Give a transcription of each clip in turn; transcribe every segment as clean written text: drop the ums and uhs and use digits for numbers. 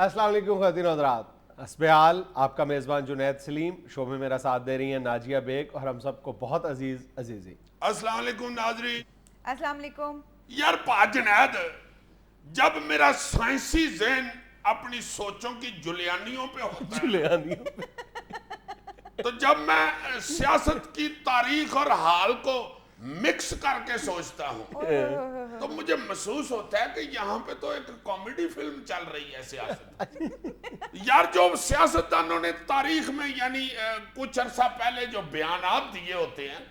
अस्सलाम वालेकुम ख़वातीन हज़रात, हस्बेहाल आपका मेज़बान जुनैद सलीम, शो में मेरा साथ दे रही हैं नाजिया बेग और हम सबको बहुत अजीज़ी। अस्सलाम वालेकुम नाज़रीन। अस्सलाम वालेकुम। यार पा जुनैद, जब मेरा साइंसी ज़हन अपनी सोचों की जुलियानियों पे होता है तो जब मैं सियासत की तारीख और हाल को मिक्स करके सोचता हूँ तो मुझे महसूस होता है कि यहाँ पे तो एक कॉमेडी फिल्म चल रही है सियासत। यार जो सियासतदानों ने तारीख में यानी कुछ अरसा पहले जो बयानात दिए होते हैं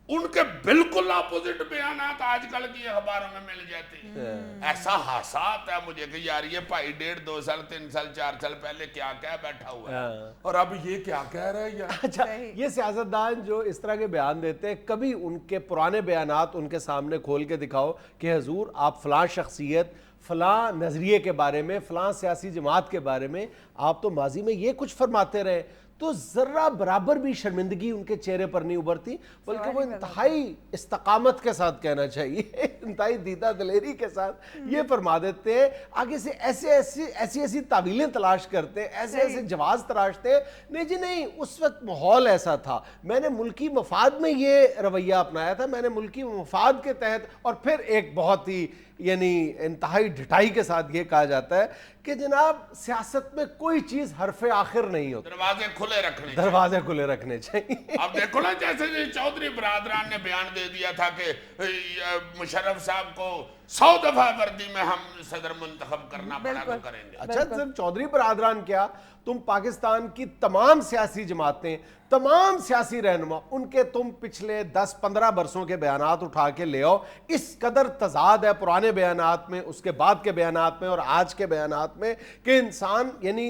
उनके बिल्कुल अपोजिट बयानात आजकल की अखबारों में मिल जाते हैं। ऐसा हासा आता है मुझे कि यार ये भाई 1.5, 2 साल, 3 साल, 4 साल पहले क्या क्या बैठा हुआ है और अब ये क्या कह रहा है यार। अच्छा, ये सियासतदान जो इस तरह के बयान देते हैं, कभी उनके पुराने बयानात उनके सामने खोल के दिखाओ कि हजूर आप फलां शख्सियत, फलां नज़रिए के बारे में, फलां सियासी जमात के बारे में आप तो माजी में ये कुछ फरमाते रहे, तो ज़रा बराबर भी शर्मिंदगी उनके चेहरे पर नहीं उभरती, बल्कि वो इंतहाई इस्तकामत के साथ कहना चाहिए, इंतहाई दीदा दिलेरी के साथ ये फरमा देते हैं। आगे से ऐसी तावीलें तलाश करते हैं, ऐसे जवाब तराशते हैं। नहीं जी नहीं, उस वक्त माहौल ऐसा था, मैंने मुल्की मफाद में ये रवैया अपनाया था, मैंने मुल्की मफाद के तहत। और फिर एक बहुत ही यानी इंतहाई ढिठाई के साथ ये कहा जाता है कि जनाब सियासत में कोई चीज हरफे आखिर नहीं होती, दरवाजे खुले रखने चाहिए। अब देखो ना, जैसे चौधरी बरादरान ने बयान दे दिया था कि मुशर्रफ साहब को 100 दफा वर्दी में हम सदर मुंतखब करना पड़ा तो करेंगे। अच्छा, सिर्फ चौधरी बरादरान क्या, तुम पाकिस्तान की तमाम सियासी जमातें, तमाम सियासी रहनुमा, उनके तुम पिछले 10-15 बरसों के बयानात उठा के ले आओ। इस कदर तजाद है पुराने बयानात में, उसके बाद के बयानात में और आज के बयानात में कि इंसान यानी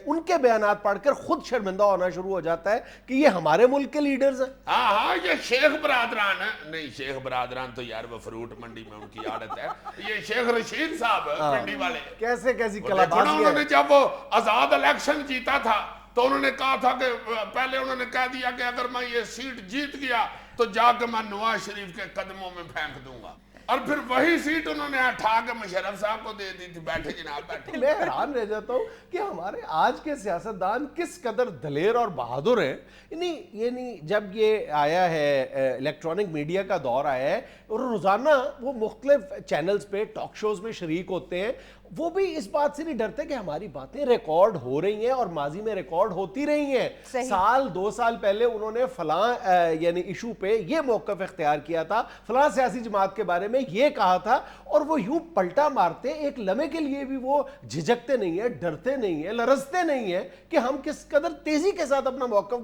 उनके बयानात पढ़कर खुद शर्मिंदा होना शुरू हो जाता है कि ये हमारे मुल्क के लीडर्स हैं। हाँ, ये शेख बरादरान है। नहीं, शेख बरादरान तो यार वो फ्रूट मंडी में उनकी आदत है। ये शेख रशीद साहब पिंडी वाले, कैसी कलाबाज़ी है। उन्होंने जब वो आजाद इलेक्शन जीता था तो उन्होंने कहा था कि पहले उन्होंने कह दिया कि अगर मैं ये सीट जीत गया तो जाकर मैं नवाज शरीफ के कदमों में फेंक दूंगा, और फिर वही सीट उन्होंने उठा के मुशर्रफ साहब को दे दी थी। बैठे जनाब, बैठे। मैं हैरान रह जाता हूँ कि हमारे आज के सियासतदान किस कदर दलेर और बहादुर हैं। यानी जब ये आया है, इलेक्ट्रॉनिक मीडिया का दौर आया है और रोज़ाना वो मुख्तलिफ चैनल्स पे टॉक शोज़ में शरीक होते हैं, वो भी इस बात से नहीं डरते कि हमारी बातें रिकॉर्ड हो रही हैं और माजी में रिकॉर्ड होती रही हैं। साल 2 साल पहले उन्होंने फलां यानी इशू पे ये मौक़िफ़ इख्तियार किया था, फलां सियासी जमात के बारे में ये कहा था, और वो यूं पलटा मारते एक लम्हे के लिए भी वो झिझकते नहीं है, डरते नहीं है, लरजते नहीं है कि हम किस कदर तेजी के साथ अपना मौक़िफ़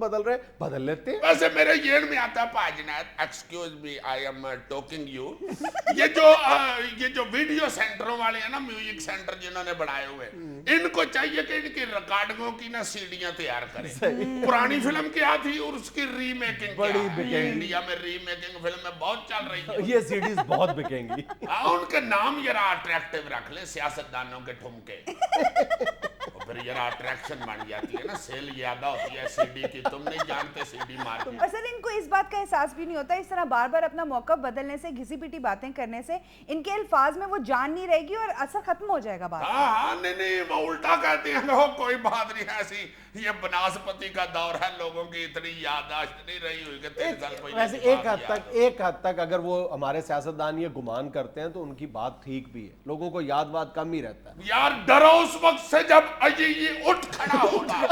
बदल लेते हैं। वैसे मेरे जेल में आता पाजनात, excuse me, I am talking you. ये जो वीडियो सेंटरों वाले हैं ना, म्यूजिक सेंटर जिन्होंने बनाए हुए, इनको चाहिए कि इनकी रिकॉर्डिंगों की ना सीडियां तैयार करें। पुरानी फिल्म क्या थी और उसकी रीमेकिंग, बड़ी बिकेंगी। इंडिया में रीमेकिंग फिल्में बहुत चल रही है, ये सीडीज बहुत बिकेंगी। उनके नाम जरा अट्रैक्टिव रख ले, सियासतदानों के ठुमके, फिर जरा अट्रैक्शन बन जाती है ना, सेल ज्यादा होती है सीडी की, तुम नहीं जानते सीडी मार्केट। असल इनको इस बात का एहसास भी नहीं होता, इस तरह बार बार अपना मौका बदलने से, घिसी पिटी बातें करने से इनके अल्फाज में वो जान नहीं रहेगी और असर खत्म हो जाएगा बात। हाँ, नहीं, वो उल्टा कहते हैं लोग, कोई बात नहीं ऐसी, ये बनास्पति का दौर है, लोगों की इतनी याददाश्त नहीं रही हुई कि 3 साल पहले। वैसे एक हद तक अगर वो हमारे सियासतदान ये गुमान करते हैं तो उनकी बात ठीक भी है, लोगों को याद कम ही रहता है। यार डरो उस वक्त से जब ये उठ खड़ा होगा।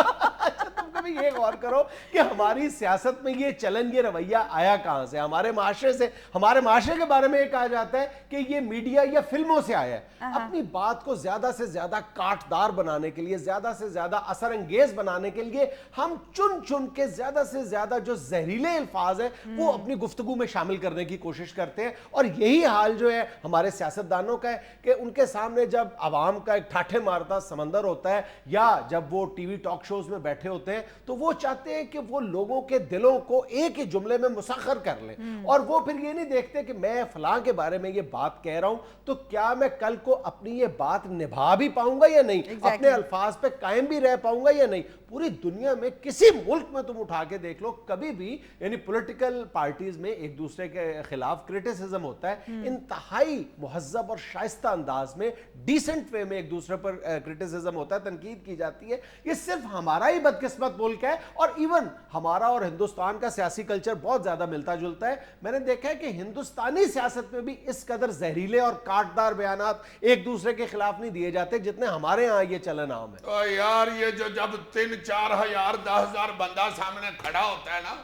तुम कभी ये गौर करो कि हमारी सियासत में ये चलन, ये रवैया आया कहां से? हमारे माशरे से। हमारे माशरे के बारे में ये कहा जाता है कि ये मीडिया या फिल्मों से आया है। अपनी बात को ज्यादा से ज्यादा काटदार बनाने के लिए, ज्यादा से ज्यादा असर अंगेज बनाने के लिए हम चुन चुन के ज्यादा से ज्यादा जो जहरीले अल्फाज है वो अपनी गुफ्तगू में शामिल करने की कोशिश करते हैं। और यही हाल जो है हमारे सियासतदानों का है कि उनके सामने जब आवाम का एक ठाठे मारता समंदर होता है, या जब वो टीवी टॉक शोज में बैठे होते हैं, तो वो چاہتے ہیں کہ وہ لوگوں کے دلوں کو ایک ہی جملے میں مسخر کر لیں, اور وہ پھر یہ نہیں دیکھتے کہ میں فلاں کے بارے میں یہ بات کہہ رہا ہوں تو کیا میں کل کو اپنی یہ بات نبھا بھی پاؤں گا یا نہیں, اپنے الفاظ پہ قائم بھی رہ پاؤں گا یا نہیں. پوری دنیا میں کسی ملک میں تم اٹھا کے دیکھ لو, کبھی بھی یعنی پولیٹیکل پارٹیز میں ایک دوسرے کے خلاف کرٹیسزم ہوتا ہے, انتہائی مہذب اور شائستہ انداز میں, ڈیسنٹ وے میں ایک دوسرے پر کرٹیسزم ہوتا ہے, تنقید کی جاتی ہے. یہ صرف ہمارا ہی بدقسمت ملک ہے, اور ایون ہمارا اور ہندوستان کا سیاسی کلچر بہت زیادہ ملتا جلتا ہے. میں نے دیکھا ہے کہ ہندوستانی سیاست میں بھی اس قدر زہریلے اور کاٹدار بیانات ایک دوسرے کے خلاف نہیں دیے جاتے جتنے ہمارے ہاں یہ چلن عام ہے. یار یہ جو جب 3-4 ہزار 10,000 بندہ سامنے کھڑا ہوتا ہے نا,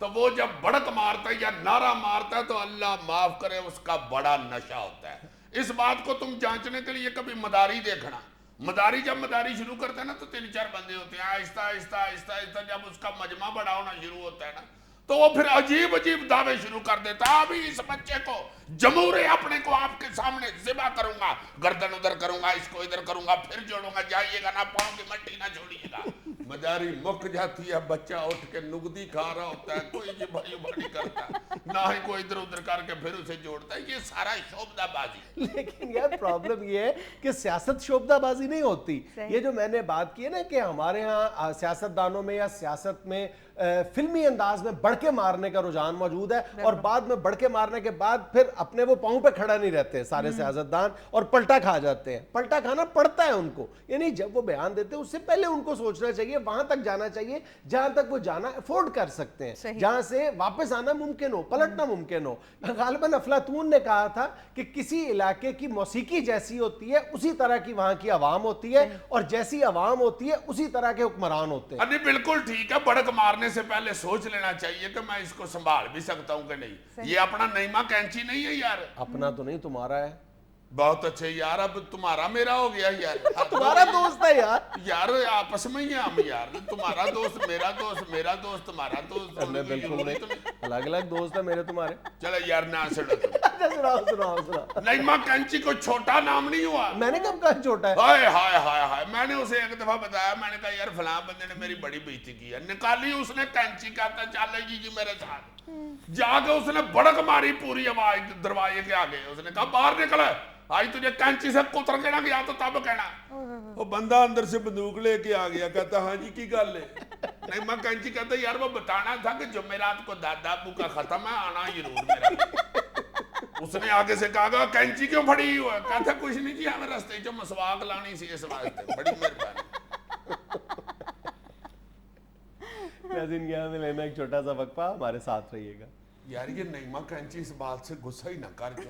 تو وہ جب بڑک مارتا ہے یا نعرہ مارتا ہے تو اللہ معاف کرے اس کا بڑا نشہ ہوتا ہے. اس بات کو تم جانچنے کے لیے کبھی مداری دیکھنا. مداری جب مداری شروع کرتا ہے نا تو 3-4 بندے ہوتے ہیں, آہستہ آہستہ آہستہ آہستہ جب اس کا مجمع بڑا ہونا شروع ہوتا ہے نا تو وہ پھر عجیب عجیب دعوے شروع کر دیتا ہے. ابھی اس بچے کو جمہورے اپنے کو آپ کے سامنے ذبح کروں گا, گردن ادھر کروں گا, اس کو ادھر کروں گا, پھر جوڑوں گا, جائیے گا نا, پاؤں کی مٹی نہ چھوڑیے گا. مداری مک جاتی ہے, بچہ اٹھ کے نگدی کھا رہا ہوتا ہے, کوئی یہ بھائی بھائی کرتا نہ ہی کوئی ادھر ادھر کر کے پھر اسے جوڑتا ہے. یہ سارا شعبدہ بازی. لیکن یار پرابلم یہ ہے کہ سیاست شعبدہ بازی نہیں ہوتی. یہ جو میں نے بات کی ہے نا کہ ہمارے ہاں سیاستدانوں میں یا سیاست میں فلمی انداز میں بڑھ کے مارنے کا رجحان موجود ہے, اور بعد میں بڑھ کے مارنے کے بعد پھر اپنے وہ پاؤں پہ کھڑا نہیں رہتے سارے سیاستدان, اور پلٹا کھا جاتے ہیں. پلٹا کھانا پڑتا ہے ان کو, یعنی جب وہ بیان دیتے ہیں اس سے پہلے ان کو سوچنا چاہیے, وہاں تک جانا چاہیے جہاں تک وہ جانا افورڈ کر سکتے ہیں, جہاں سے واپس آنا ممکن ہو, پلٹنا ممکن ہو. غالباً افلاطون نے کہا تھا کہ کسی علاقے کی موسیقی جیسی ہوتی ہے اسی طرح کی وہاں کی عوام ہوتی ہے, اور جیسی عوام ہوتی ہے اسی طرح کے حکمران ہوتے ہیں. بالکل ٹھیک ہے, بڑک مارنے سے پہلے سوچ لینا چاہیے کہ میں اس کو سنبھال بھی سکتا ہوں کہ نہیں. یہ اپنا نعیمہ کینچی نہیں ہے یار. اپنا تو نہیں, تمہارا ہے. بہت اچھے یار, اب تمہارا میرا ہو گیا یار. تمہارا دوست ہے یار. یار آپس میں ہی ہم یار, تمہارا دوست میرا دوست, میرا دوست تمہارا دوست. بالکل نہیں, الگ الگ دوست ہے میرے تمہارے. چلو یار نہ سڑو تم. سناؤ. نعیمہ کینچی کو چھوٹا نام نہیں ہوا. میں نے کب کہا چھوٹا ہے؟ ہائے ہائے ہائے ہائے, میں نے اسے ایک دفعہ بتایا, میں نے کہا یار فلاں بندے نے میری بڑی بےزتی کی ہے. نکالی اس نے کینچی, کہتا چل جی میرے ساتھ. جا کے اس نے بڑک ماری پوری آواز دروازے کے آگے. اس نے کہا باہر نکل, آج تجھے کینچی سے کتر کے نہ گیا تو تب کہنا. وہ بندہ اندر سے بندوق لے کے آ گیا, کہتا ہاں جی کی گل ہے. نہیں میں کینچی کہتا یار وہ بتانا تھا کہ جمعرات کو دادا ابو کا ختم ہے, آنا ضرور میرا. اس نے آگے سے کہا کینچی کیوں پھڑی ہوا, کہتا کچھ نہیں جی ہمیں رستے جو مسواک لانی سی اس واسطے. بڑی مہربانی. ناظرین یہاں میں لینا ایک چھوٹا سا وقفہ, ہمارے ساتھ رہیے گا. یار یہ نعیمہ کینچی اس بات سے غصہ ہی نہ کر کے